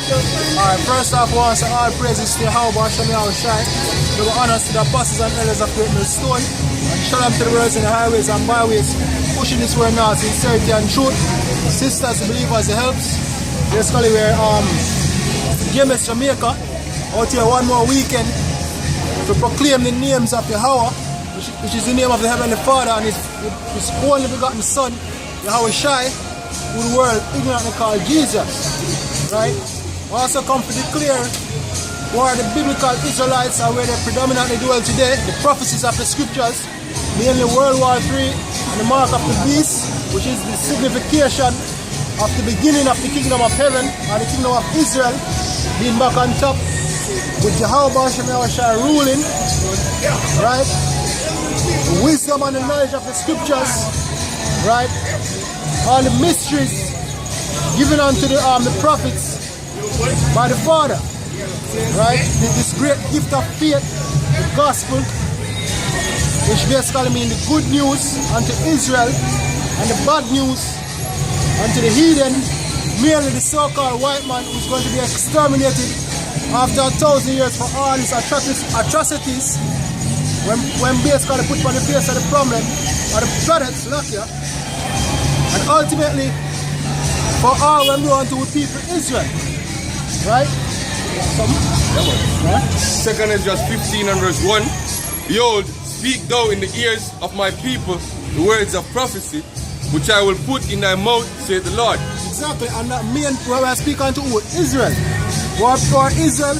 Alright, first off, I want to say all praises to Yahweh Hashem Yahushai. Give honors to the apostles and elders of Great Millstone. And shalom to the brothers in the highways and byways, pushing this word now, sincerity and truth. Sisters, believers, it helps. Basically, we're James, Jamaica, out here one more weekend to proclaim the names of Yahweh, which is the name of the Heavenly Father and His only begotten Son, Yahushai, who the world ignorantly called Jesus. Right? Also come to declare where the biblical Israelites are, where they predominantly dwell today, the prophecies of the scriptures, mainly World War III and the mark of the beast, which is the signification of the beginning of the kingdom of heaven or the kingdom of Israel being back on top, with Jehovah Hashem Yahushai ruling, right? The wisdom and the knowledge of the scriptures, right? All the mysteries given unto the prophets by the Father, right? This great gift of faith, the gospel, which basically means the good news unto Israel and the bad news unto the heathen, merely the so-called white man who's going to be exterminated after 1,000 years for all his atrocities, when basically put on the face of the problem or the planets, look here, and ultimately for all when we want to with people Israel, right? Second is just 15 and verse 1. Behold, speak thou in the ears of my people the words of prophecy, which I will put in thy mouth, saith the Lord. Exactly, and me and where I speak unto who? Israel. What for Israel,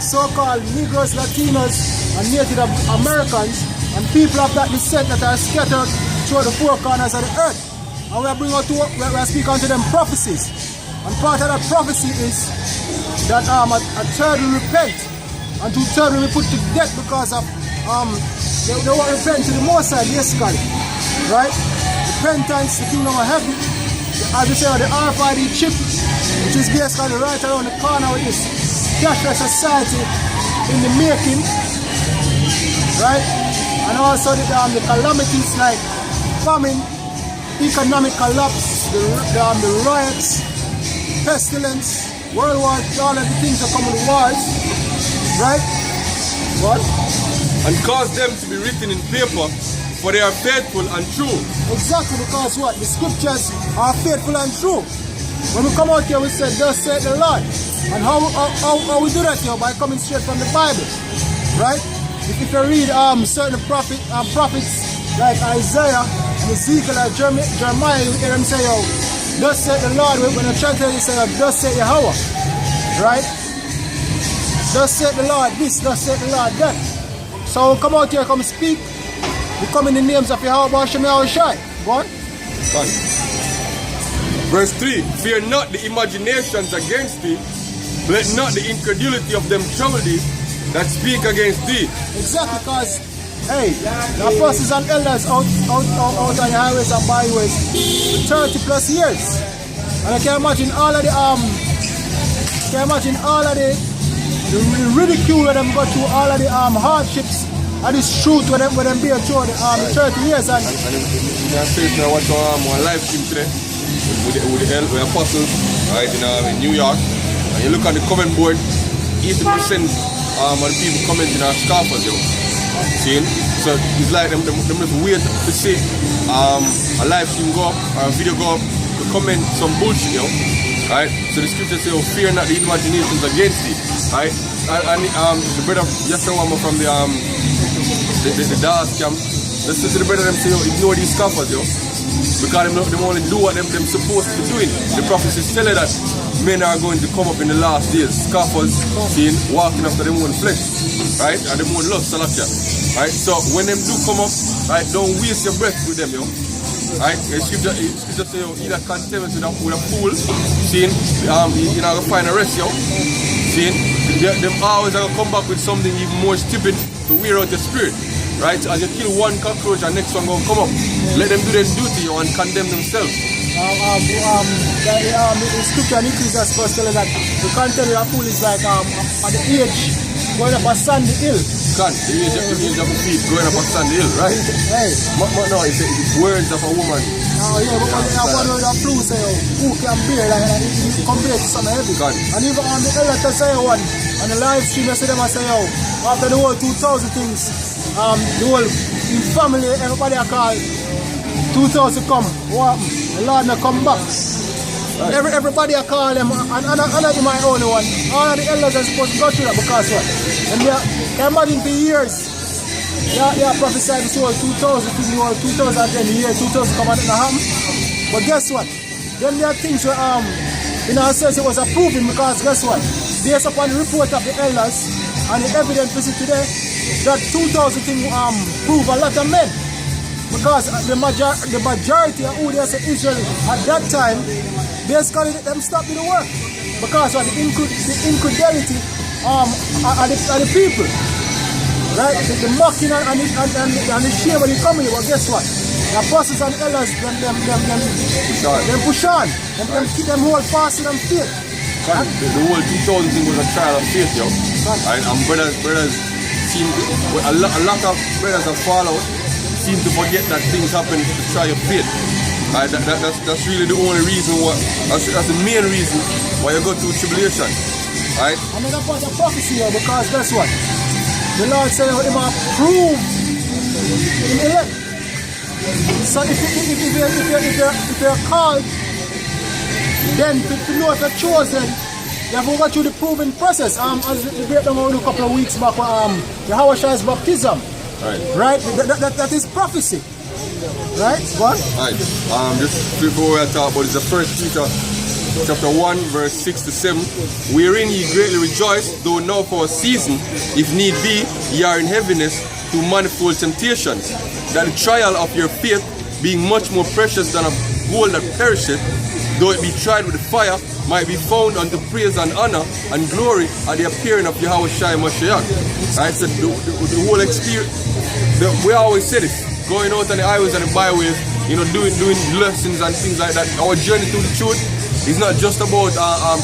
so-called Negroes, Latinos, and Native Americans, and people of that descent that are scattered throughout the four corners of the earth. And we bring out to where I speak unto them prophecies. And part of that prophecy is that a third will repent, and two-thirds will be put to death because of they won't repent to the Most High, basically. Right? Repentance, the kingdom of heaven, as we say, the RFID chip, which is basically right around the corner with this cashless society in the making, right? And also the calamities like famine, economic collapse, the riots, pestilence, World War, all of the things that come with wars, right? What? And cause them to be written in paper, for they are faithful and true. Exactly, because what? The scriptures are faithful and true. When we come out here, we say, thus saith the Lord. And how we do that here? By coming straight from the Bible, right? If you read certain prophets like Isaiah, and Ezekiel, and Jeremiah, you hear them say, oh, thus saith the Lord. When the translator say, thus saith Yahweh, right? Thus saith the Lord this, thus saith the Lord that. So come out here, come speak. We come in the names of Yahweh Hashem Yahushai. Go on. Verse 3. Fear not the imaginations against thee, let not the incredulity of them trouble thee that speak against thee. Exactly, because hey, the apostles and elders out on the highways and byways for 30 plus years. And I can imagine all of the ridicule that them go through, all of the hardships. And it's truth when them bear through the 30 years. And you can see watch our live stream today with the apostles, right, in New York. And you look at the comment board, 80% of the people commenting are scoffers, yo. See? So it's like them just wait to see a live stream go up or a video go up to comment some bullshit, yo. Right? So the scripture says, oh, fear not the imaginations against thee. Right? And the brother Yeshua from the Dallas camp, let's listen to the brother them say, yo, ignore these scoffers, yo. Because they only do what them supposed to be doing. The prophecies tell you that men are going to come up in the last days. Scoffers, seeing, walking after their own flesh. Right? And their own lust, right? So when them do come up, right, don't waste your breath with them, yo. Right? The scripture say, yo, either contend with a fool, seeing, you're not going to find a rest, yo. Seeing, them always are going to come back with something even more stupid to wear out your spirit. Right? So as you kill one cockroach and next one going to come up, let them do their duty and condemn themselves. The scripture in Ecclesiastes tells us that the content of a fool is like at the age going up a sandy hill. Can't. The age of a feet going up a sandy hill, right? Hey. No, it's words of a woman. Oh yeah, but when you one word of flu say, who can bear like that, you compare to something heavy. God. And even on the Elata say one, on the live stream, I see them say, after the whole 2000 things, the whole in family, everybody are called 2000 come. What happened? The Lord not come back. Right. Everybody are call them, and I'm not my only one. All of the elders are supposed to go through that because what? And they can imagine for years. Yeah, prophesied this whole 2000, the whole 2010, the year 2000 come out in the ham. But guess what? Then there are things where, in our sense, it was approving because guess what? Based upon the report of the elders and the evidence visit today, that 2000 thing prove a lot of men. Because the majority of who they say Israel at that time, basically them stopped in the work. Because of the infidelity of the people. Right? The mocking and the shame when you come here, but guess what? The apostles and elders, them push on. Them keep them hold fast in them faith. Right? The whole 2000 thing was a trial of faith, yo. Right? And brothers seem, a lot of brothers that fall out seem to forget that things happen to try your faith. Right? That's really the only reason why, that's the main reason why you go through tribulation. Right? Another part of prophecy here, because guess what? The Lord said he might prove in elect. So if you're called, then to know if you're chosen, you have to go through the proving process. As we break down a couple of weeks back, the Hawashai's baptism. Right? That is prophecy. Right? What? Right. Just before I talk about it, the first Peter chapter 1 verse 6 to 7, wherein ye greatly rejoice, though now for a season, if need be, ye are in heaviness through manifold temptations, that the trial of your faith, being much more precious than of gold that perisheth, though it be tried with fire, might be found unto praise and honor and glory at the appearing of Yahweh Shai Mashiach. Right? So the whole experience, we always say this, going out on the highways and the byways, doing lessons and things like that. Our journey through the truth is not just about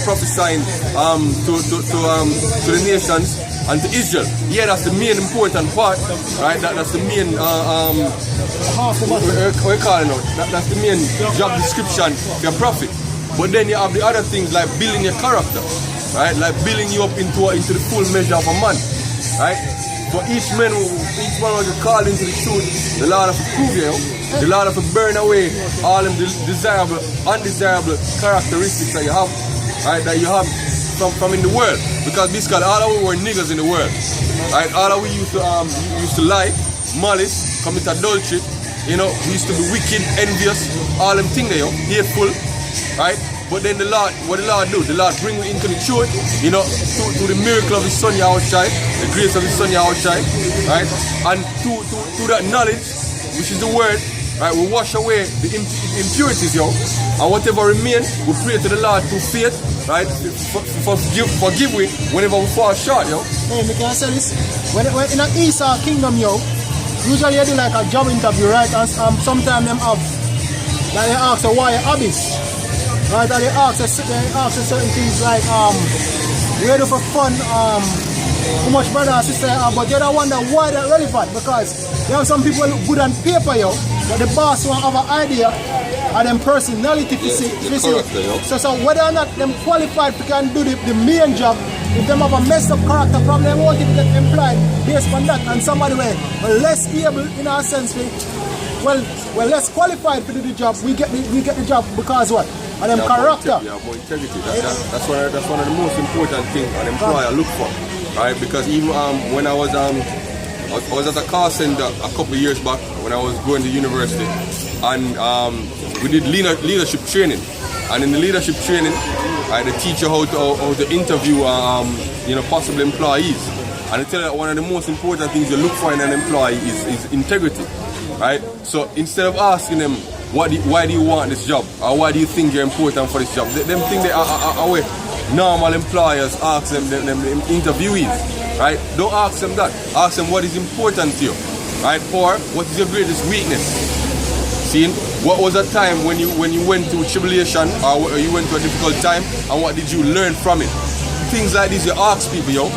prophesying to the nations and to Israel. Yeah, that's the main important part, right? That's the main what we calling it? That's the main job description for a prophet. But then you have the other things like building your character, right? Like building you up into the full measure of a man, right? For each one was called into the truth, the Lord of prove you, the Lord of burn away all them desirable, undesirable characteristics that you have, right? That you have from in the world. Because basically all of we were niggas in the world, right? All of we used to lie, malice, commit adultery, we used to be wicked, envious, all them things there, hateful, right? But then what the Lord do? The Lord bring you into the truth, through the miracle of His Son Yahushai, the grace of His Son Yahushai, right? And through that knowledge, which is the word, right? We wash away the impurities, and whatever remain, we pray to the Lord through faith, right? Forgive we whenever we fall short, Hey, me can say this. When in an Esau kingdom, usually you do like a job interview, right? And sometimes them have, like they ask why hobbies. Right, and they ask certain things like, where do for fun, how much brother and sister have, but you don't wonder why they're relevant, because there are some people good on paper, but the boss won't have an idea of them personality to see. So whether or not them qualified to can do the main job, if them have a messed up character problem, they won't even get employed based on that, and somebody less able in our sense, less qualified to do the job, we get the job because what? And them character. More integrity. That's one of the most important things an employer look for, right? Because even when I was at a call center a couple of years back when I was going to university, and we did leadership training, and in the leadership training, they teach you how to interview possible employees, and they tell you that one of the most important things you look for in an employee is integrity, right? So instead of asking them, why do you want this job? Or why do you think you're important for this job? Them think they are way normal employers ask them interviewees, right? Don't ask them that. Ask them what is important to you, right? Or what is your greatest weakness? See, what was a time when you went through tribulation or you went through a difficult time, and what did you learn from it? things like this, you ask people, yo,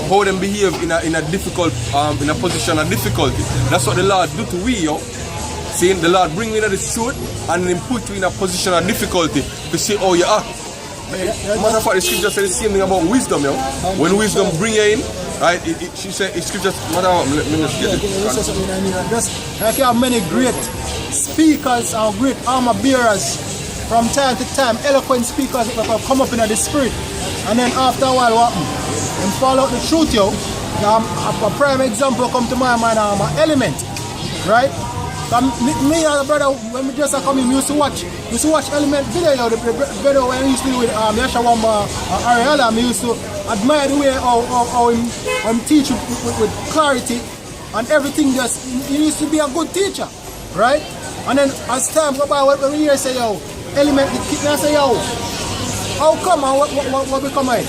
how them behave in a difficult, in a position of difficulty. That's what the Lord do to we, yo. Saying the Lord bring you into the truth and then put you in a position of difficulty to see how you act. Matter of fact, the scripture says the same thing about wisdom, yo. When wisdom bring you in, right? She said, scripture, matter of fact, let me just get it. Just like you have many great speakers and great armor bearers from time to time, eloquent speakers that have come up in the spirit, and then after a while, what happen? And follow the truth, yo. A prime example come to my mind, Element, right? Me and the brother, when we just come in, we used to watch Element video, the brother when we used to do with Yasha Wamba Ariella, we used to admire the way how him teach with clarity and everything. Just he used to be a good teacher, right? And then as time go by, when we hear say, yo, Element the kid, I say, yo, how come and what become it?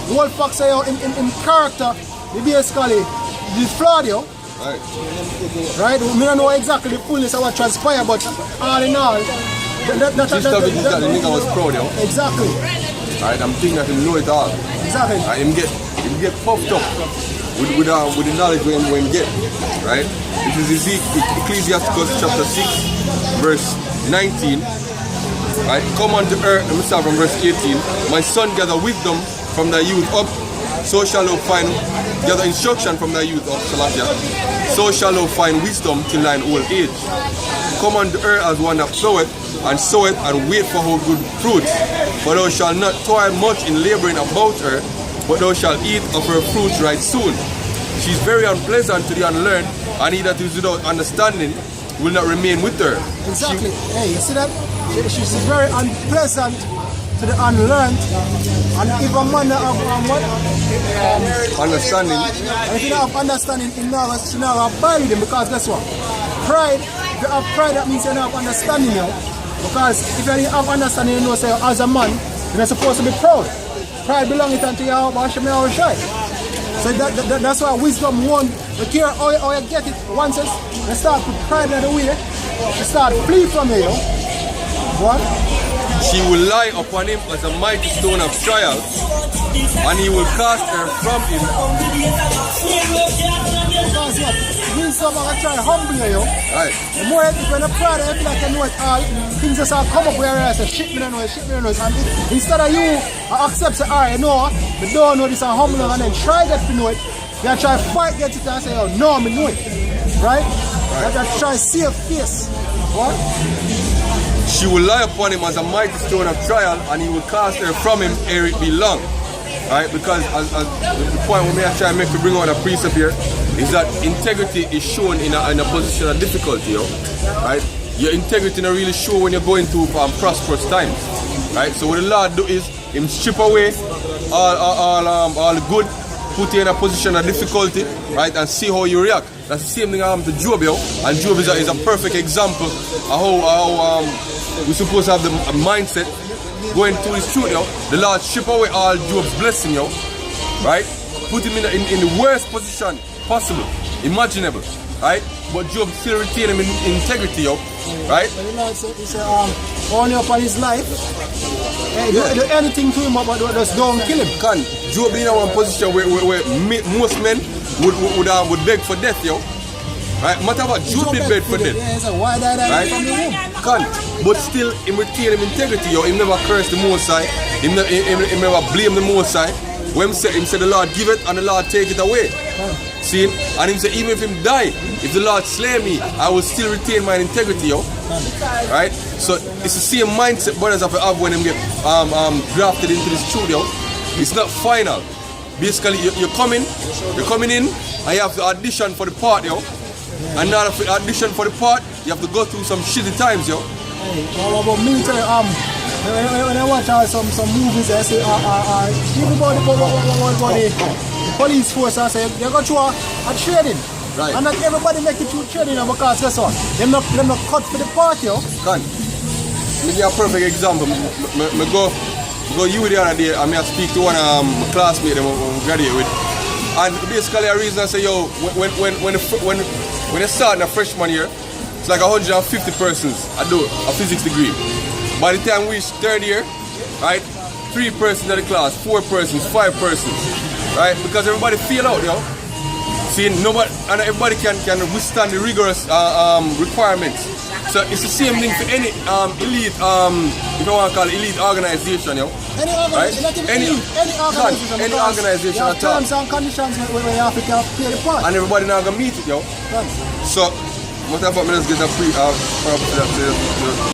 The whole fact say, yo, in character, the basically the flawed, yo. Right? We don't know exactly the fullness of what transpired, but all in all, that the nigga was proud, yo. Exactly. Right, I'm thinking that him know it all. Exactly. Him get puffed up with the knowledge when he get. Right? This is Ecclesiastes chapter 6, verse 19. Right? Come unto earth, let me start from verse 18. My son, gather wisdom from thy youth up. So shall thou find, gather instruction from thy youth of Salatia. So shall thou find wisdom till thine old age. Come unto earth as one that ploweth and soweth and wait for her good fruits. For thou shalt not toil much in laboring about her, but thou shalt eat of her fruits right soon. She is very unpleasant to the unlearned, and he that is without understanding will not remain with her. Exactly. Hey, you see that? She's very unpleasant to the unlearned, and if a man have what? Understanding. And if you don't have understanding, you not have value them, because guess what? Pride, if you have pride, that means you don't have understanding now. Because if you have understanding, you know, say, as a man, you're supposed to be proud. Pride belongs to your Hashem Yahushai. So that's why wisdom won. You care how you get it. Once you start to pride in the way, you start to flee from it, you know? What? She will lie upon him as a mighty stone of trial, and he will cast her from him. Because what? Wisdom are trying to humble you. Right. The more if you're not proud, you feel like you know it all. Things just all come up where you say, shit me don't know it. And instead of you accept, say, alright, you know, you don't know this and humble, and then try get to know it, you try to fight, get it, and say, oh, no, I know it. Right? You try to save face. What? She will lie upon him as a mighty stone of trial, and he will cast her from him ere it be long. Right? Because as the point we may try to make to bring out a precept here is that integrity is shown in a position of difficulty. Yo. Right? Your integrity not really show when you're going through prosperous times. Right? So what the Lord do is him strip away all the good, put you in a position of difficulty, right, and see how you react. That's the same thing happened to Job, yo. And Job is a perfect example of how we're supposed to have the mindset going through his truth, yo. The Lord strip away all Job's blessing, yo, right? Put him in the worst position possible, imaginable, right? But Job still retained him in integrity, yo, right? But the Lord said, only upon his life, do anything to him, but just don't kill him. Can Job in one position where most men would beg for death, yo. Right? Matter what, Job did beg for death. Yeah, so why did I from the womb? Can't. But still, he retained him integrity, yo. He never cursed the Most High. He never blamed the Most High. When him said the Lord give it and the Lord take it away. See? And him say, even if him die, if the Lord slay me, I will still retain my integrity, yo. Right? So it's the same mindset brothers have to have when them get grafted into this studio. It's not final. Basically, you're coming in, and you have to audition for the part, yo. And now if you audition for the part, you have to go through some shitty times, yo. Well, about me, when I watch some movies, I say, even about the police force, I say, they go through a training. Right. And not everybody make it through training, because guess what? They're not cut for the part, yo. Can. Let me give you a perfect example. I go you the other day, and I speak to one my classmate that we graduate with. And basically the reason I say, yo, when you start in a freshman year, it's like 150 persons I do a physics degree. By the time we reach third year, right, 3 persons in the class, 4 persons, 5 persons, right? Because everybody feel out, yo. See, nobody and everybody can withstand the rigorous requirements. So it's the same thing for any elite, if you want to call it elite organization, yo. Any organization, right? any organization, any organization you have at all. terms and conditions where you have to play the part. And everybody now gonna meet it, yo. So, what about me? Let's get a